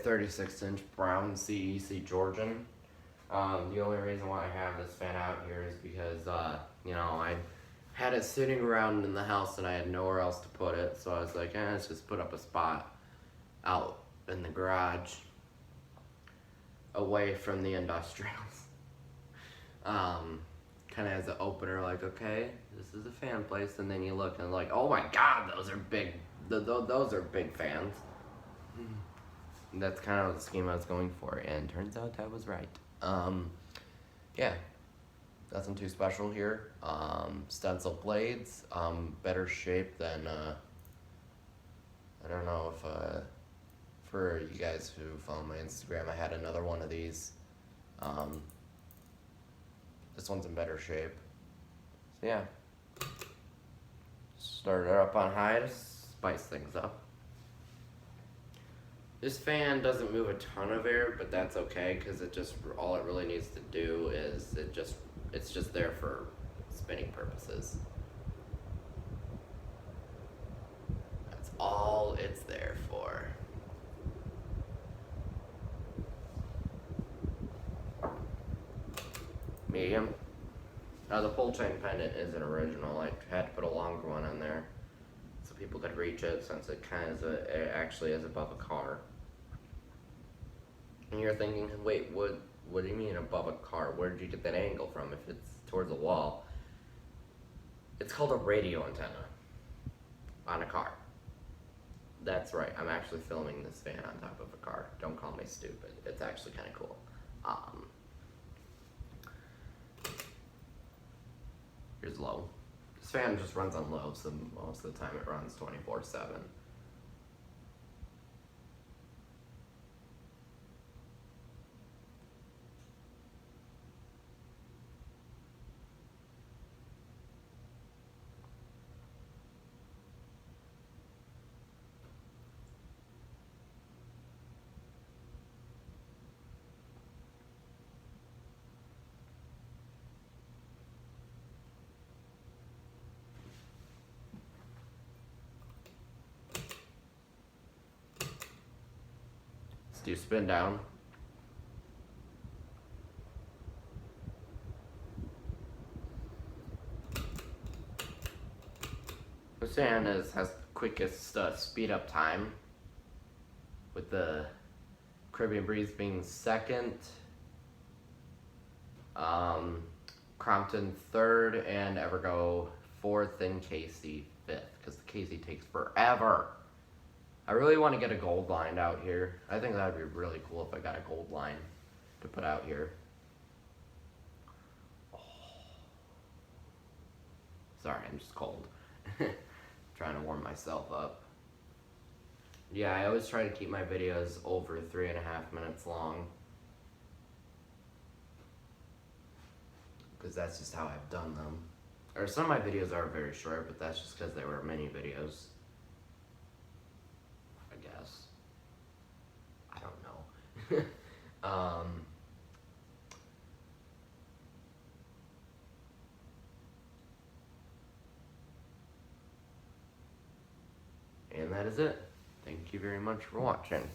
36-inch brown CEC Georgian. The only reason why I have this fan out here is because, you know, I had it sitting around in the house and I had nowhere else to put it. So I was like, let's just put up a spot out in the garage away from the industrials. Kind of as an opener, like, okay, this is a fan place. And then you look and like, oh my God, those are big, those are big fans. And that's kind of the scheme I was going for, and turns out I was right. Yeah, nothing too special here. Stencil blades, better shape than, I don't know if, for you guys who follow my Instagram, I had another one of these. This one's in better shape. So yeah, start it up on high to spice things up. This fan doesn't move a ton of air, but that's okay because all it really needs to do is it's just there for spinning purposes. That's all it's there for. Medium. Now the pull chain pendant isn't original. I had to put a longer one in there so people could reach it, since it kind of it actually is above a car. And you're thinking, wait, what do you mean above a car? Where did you get that angle from if it's towards the wall? It's called a radio antenna on a car. That's right, I'm actually filming this fan on top of a car. Don't call me stupid. It's actually kind of cool. Here's low. This fan just runs on low, so most of the time it runs 24/7. Let's do spin down. This fan has the quickest speed up time, with the Caribbean Breeze being second, Crompton third, and Evergo fourth, and Casey fifth, because the Casey takes forever. I really want to get a gold line out here. I think that would be really cool if I got a gold line to put out here. Oh. Sorry, I'm just cold. Trying to warm myself up. Yeah, I always try to keep my videos over 3.5 minutes long, because that's just how I've done them. Or some of my videos are very short, but that's just because they were mini videos, I guess. I don't know. And that is it. Thank you very much for watching.